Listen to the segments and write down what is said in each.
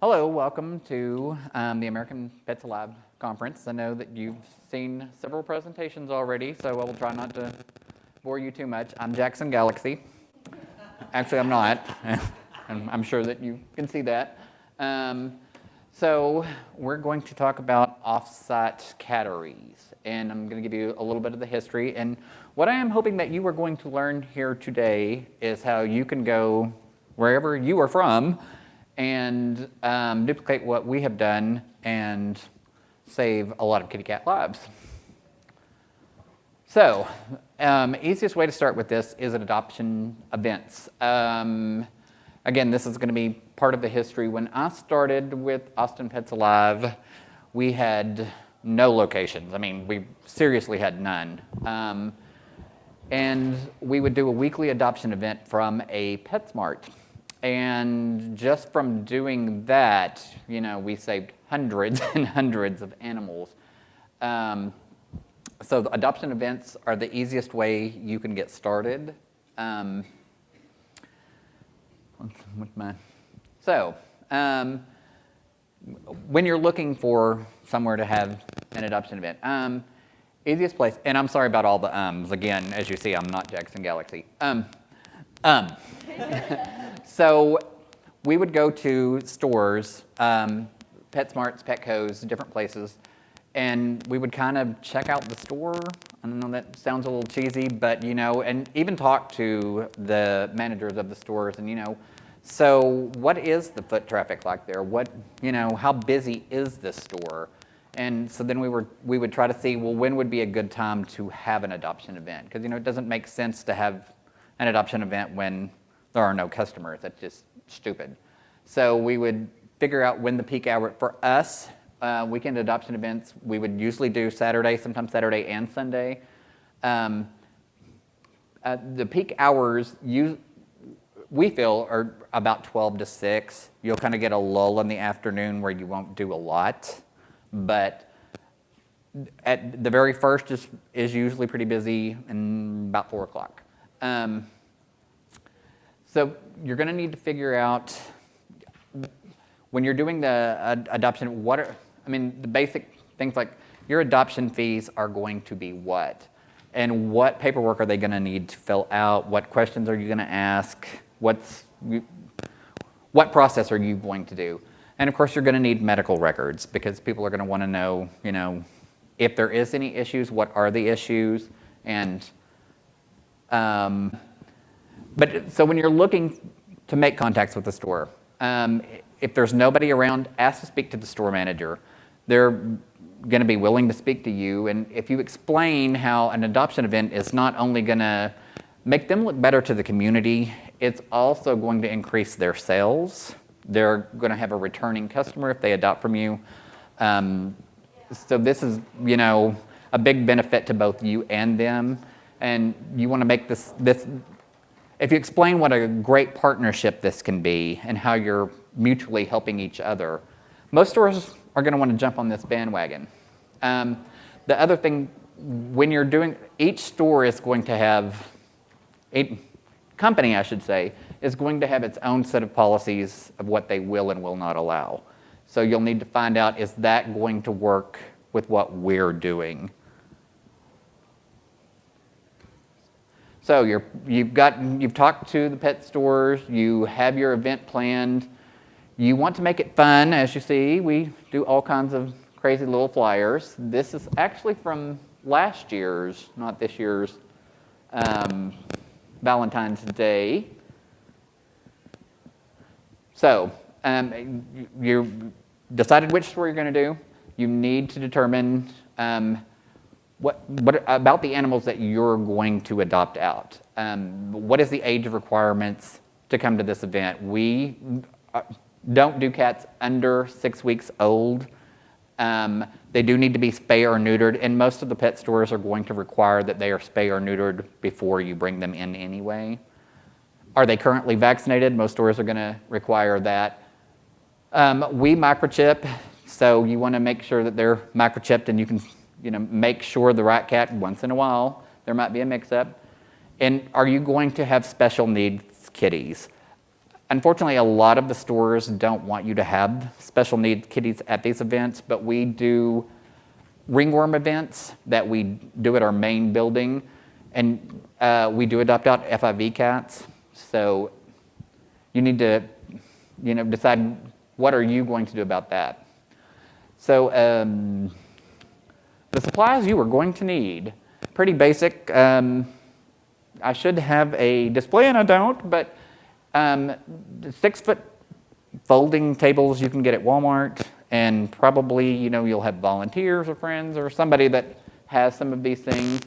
Hello, welcome to the American Pets Alive conference. I know that you've seen several presentations already, so I will try not to bore you too much. I'm Jackson Galaxy. Actually, I'm not. I'm sure that you can see that. So we're going to talk about off-site catteries, and I'm going to give you a little bit of the history. And what I am hoping that you are going to learn here today is how you can go wherever you are from and duplicate what we have done and save a lot of kitty cat lives. So, easiest way to start with this is at adoption events. Again, this is going to be part of the history. When I started with Ausitn Pets Alive, we had no locations. I mean, we seriously had none. And we would do a weekly adoption event from a PetSmart. And just from doing that, you know, we saved hundreds and hundreds of animals. So the adoption events are the easiest way you can get started. When you're looking for somewhere to have an adoption event, easiest place, and I'm sorry about all the ums. Again, as you see, I'm not Jackson Galaxy. So we would go to stores, PetSmarts, Petco's, different places, and we would kind of check out the store. I don't know, that sounds a little cheesy, but you know, and even talk to the managers of the stores and, you know, so what is the foot traffic like there? What, you know, how busy is this store? And so then we would try to see, well, when would be a good time to have an adoption event? Because, you know, it doesn't make sense to have an adoption event when there are no customers. That's just stupid. So we would figure out when the peak hour for us, weekend adoption events, we would usually do Saturday, sometimes Saturday and Sunday. The peak hours we feel are about 12 to 6. You'll kind of get a lull in the afternoon where you won't do a lot, but at the very first is usually pretty busy and about 4 o'clock. So you're going to need to figure out when you're doing the adoption, the basic things like your adoption fees are going to be what? And what paperwork are they going to need to fill out? What questions are you going to ask? What process are you going to do? And of course, you're going to need medical records because people are going to want to know, you know, if there is any issues, what are the issues? And so when you're looking to make contacts with the store, if there's nobody around, ask to speak to the store manager. They're going to be willing to speak to you. And if you explain how an adoption event is not only going to make them look better to the community, it's also going to increase their sales. They're going to have a returning customer if they adopt from you. So this is, you know, a big benefit to both you and them. And you want to make this if you explain what a great partnership this can be and how you're mutually helping each other, most stores are going to want to jump on this bandwagon. The other thing, when you're doing, each store is going to have, company I should say, is going to have its own set of policies of what they will and will not allow. So you'll need to find out, is that going to work with what we're doing? So you've talked to the pet stores, you have your event planned, you want to make it fun. As you see, we do all kinds of crazy little flyers. This is actually from last year's, not this year's, Valentine's Day. So you decided which store you're going to do. You need to determine what about the animals that you're going to adopt out? What is the age requirements to come to this event? We don't do cats under 6 weeks old. They do need to be spay or neutered, and most of the pet stores are going to require that they are spay or neutered before you bring them in anyway. Are they currently vaccinated? Most stores are going to require that. We microchip, so you want to make sure that they're microchipped and you can make sure the right cat, once in a while, there might be a mix-up. And are you going to have special needs kitties? Unfortunately, a lot of the stores don't want you to have special needs kitties at these events, but we do ringworm events that we do at our main building, and we do adopt out FIV cats. So you need to, decide what are you going to do about that. So the supplies you are going to need, pretty basic. I should have a display and I don't, but 6-foot folding tables you can get at Walmart, and probably, you'll have volunteers or friends or somebody that has some of these things.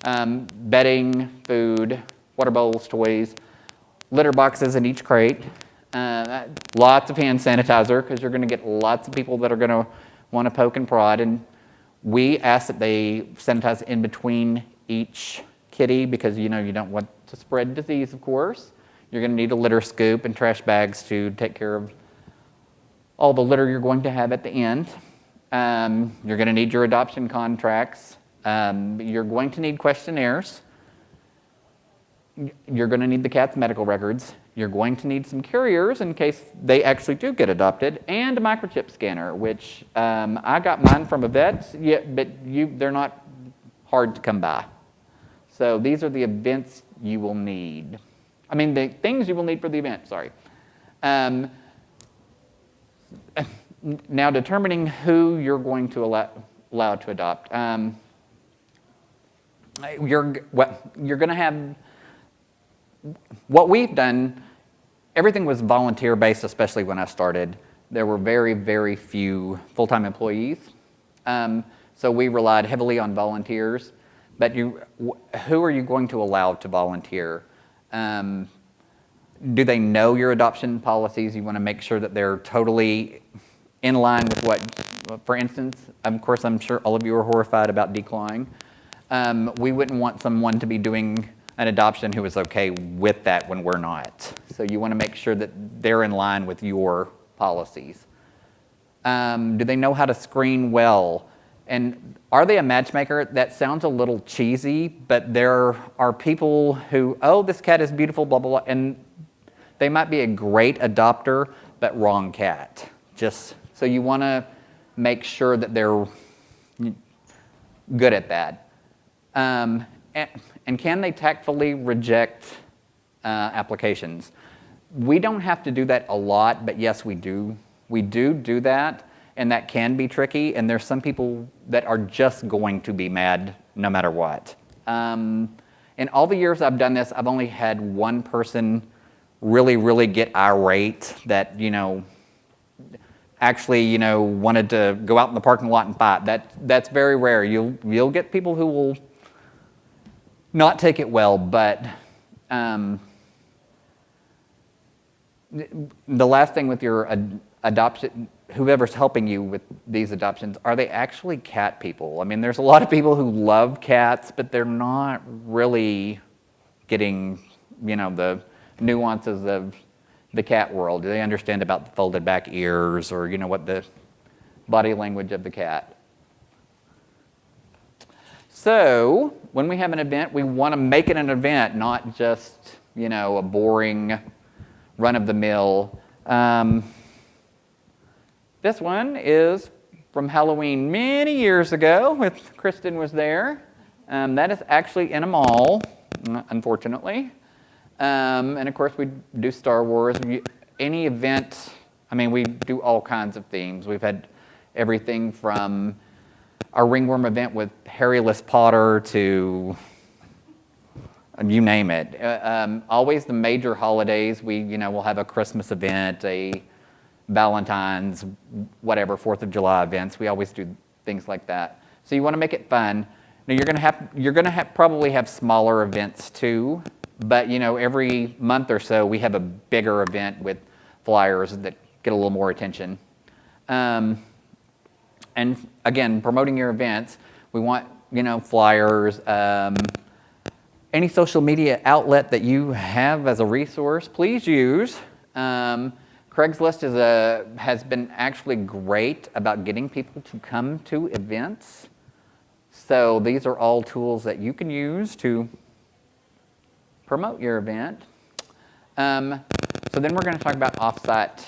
Bedding, food, water bowls, toys, litter boxes in each crate, lots of hand sanitizer, because you're going to get lots of people that are going to want to poke and prod, and we ask that they sanitize in between each kitty, because you don't want to spread disease, of course. You're going to need a litter scoop and trash bags to take care of all the litter you're going to have at the end. You're going to need your adoption contracts. You're going to need questionnaires. You're going to need the cat's medical records. You're going to need some carriers in case they actually do get adopted, and a microchip scanner, which I got mine from a vet, but they're not hard to come by. So these are the events you will need. The things you will need for the event, sorry. Now, determining who you're going to allow to adopt. You're going to have, what we've done, everything was volunteer-based, especially when I started. There were very, very few full-time employees. So we relied heavily on volunteers. But who are you going to allow to volunteer? Do they know your adoption policies? You want to make sure that they're totally in line with what, for instance, of course, I'm sure all of you are horrified about declawing. We wouldn't want someone to be doing an adoption who is okay with that when we're not. So you want to make sure that they're in line with your policies. Do they know how to screen well? And are they a matchmaker? That sounds a little cheesy, but there are people who, oh, this cat is beautiful, blah, blah, blah, and they might be a great adopter, but wrong cat. Just so you want to make sure that they're good at that. And can they tactfully reject applications? We don't have to do that a lot, but yes, we do. We do that. And that can be tricky, and there's some people that are just going to be mad no matter what. In all the years I've done this, I've only had one person really, really get irate that, actually, wanted to go out in the parking lot and fight. That's very rare. You'll get people who will not take it well, but the last thing with your adoption, whoever's helping you with these adoptions, are they actually cat people? There's a lot of people who love cats, but they're not really getting, the nuances of the cat world. Do they understand about the folded back ears, or, what the body language of the cat? So when we have an event, we want to make it an event, not just, a boring run-of-the-mill. This one is from Halloween many years ago, with Kristen was there. That is actually in a mall, unfortunately. And of course, we do Star Wars. Any event, we do all kinds of themes. We've had everything from our ringworm event with Harryless Potter to you name it. Always the major holidays, we'll have a Christmas event, a Valentine's, whatever, 4th of July events. We always do things like that. So you want to make it fun. Now you're going to probably have smaller events too, but every month or so we have a bigger event with flyers that get a little more attention. And again, promoting your events, we want flyers, any social media outlet that you have as a resource, please use. Craigslist has been actually great about getting people to come to events. So these are all tools that you can use to promote your event. So then we're going to talk about off-site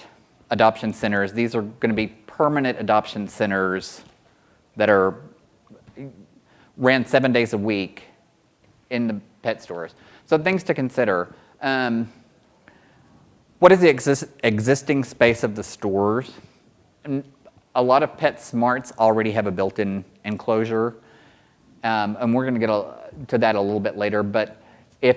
adoption centers. These are going to be permanent adoption centers that are ran 7 days a week in the pet stores. So things to consider. What is the existing space of the stores? And a lot of PetSmarts already have a built-in enclosure, and we're going to get to that a little bit later. But if,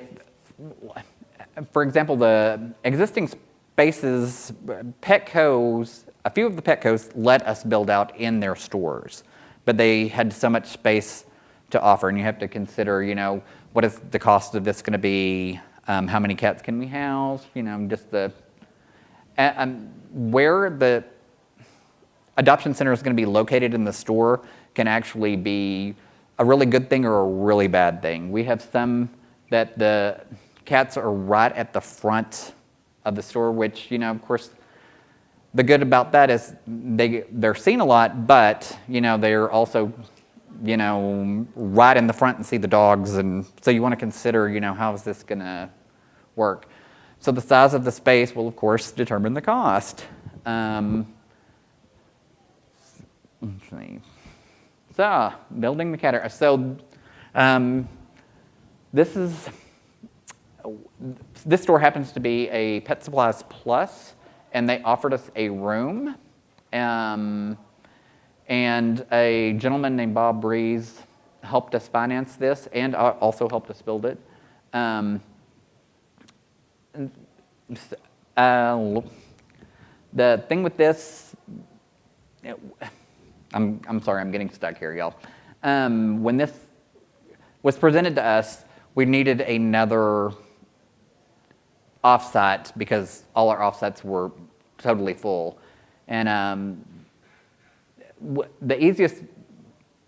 for example, the existing spaces, Petco's, a few of the Petco's let us build out in their stores, but they had so much space to offer, and you have to consider, you know, what is the cost of this going to be? How many cats can we house? You know, just the where the adoption center is going to be located in the store can actually be a really good thing or a really bad thing. We have some that the cats are right at the front of the store, which, you know, of course, the good about that is they're seen a lot, but, you know, they're also, you know, right in the front and see the dogs, and so you want to consider, you know, how is this going to work? So the size of the space will, of course, determine the cost. Let's see. So building the cattery. So this store happens to be a Pet Supplies Plus, and they offered us a room. And a gentleman named Bob Breeze helped us finance this and also helped us build it. The thing with this, I'm sorry, I'm getting stuck here, y'all. When this was presented to us, we needed another offsite because all our offsites were totally full. And the easiest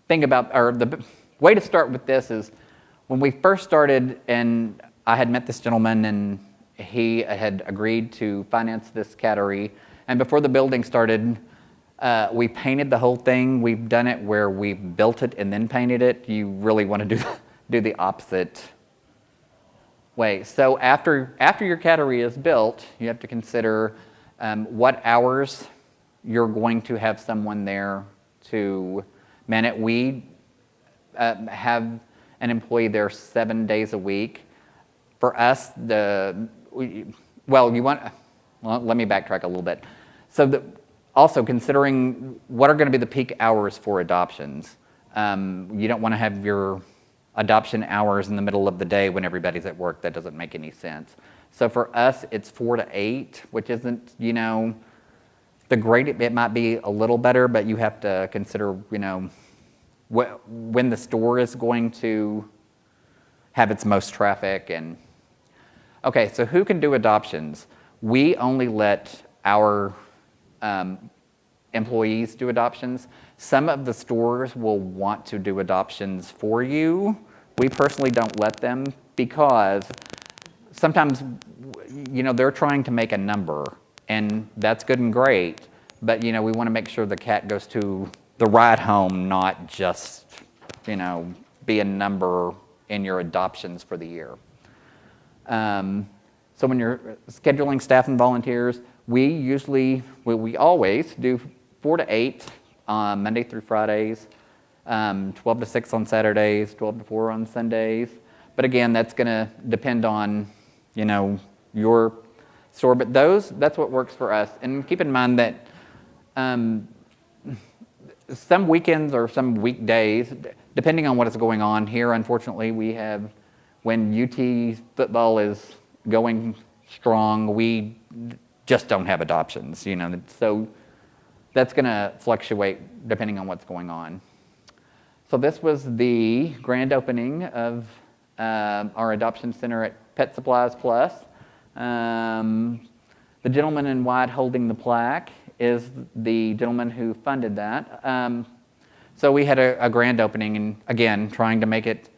thing about, or the way to start with this is when we first started and I had met this gentleman and he had agreed to finance this cattery. And before the building started, we painted the whole thing. We've done it where we built it and then painted it. You really want to do the opposite way. So after your cattery is built, you have to consider what hours you're going to have someone there to man it. We have an employee there 7 days a week. For us, let me backtrack a little bit. So also considering what are going to be the peak hours for adoptions. You don't want to have your adoption hours in the middle of the day when everybody's at work. That doesn't make any sense. So for us, it's 4 to 8, which isn't, you know, the great. It might be a little better, but you have to consider, you know, when the store is going to have its most traffic. And okay, so who can do adoptions? We only let our employees do adoptions. Some of the stores will want to do adoptions for you. We personally don't let them because sometimes, you know, they're trying to make a number, and that's good and great, but, you know, we want to make sure the cat goes to the right home, not just, you know, be a number in your adoptions for the year. So when you're scheduling staff and volunteers, we always do 4 to 8 on Monday through Fridays, 12 to 6 on Saturdays, 12 to 4 on Sundays. But again, that's going to depend on, you know, your store. But that's what works for us. And keep in mind that some weekends or some weekdays, depending on what is going on here, unfortunately, we have, when UT football is going strong, we just don't have adoptions, you know. So that's going to fluctuate depending on what's going on. So this was the grand opening of our adoption center at Pet Supplies Plus. The gentleman in white holding the plaque is the gentleman who funded that. So we had a grand opening, and again, trying to make it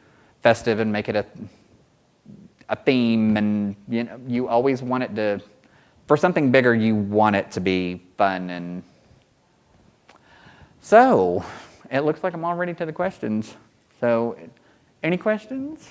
festive and make it a theme, and you know, you always want it to, for something bigger, you want it to be fun. And so it looks like I'm all ready to the questions. So any questions?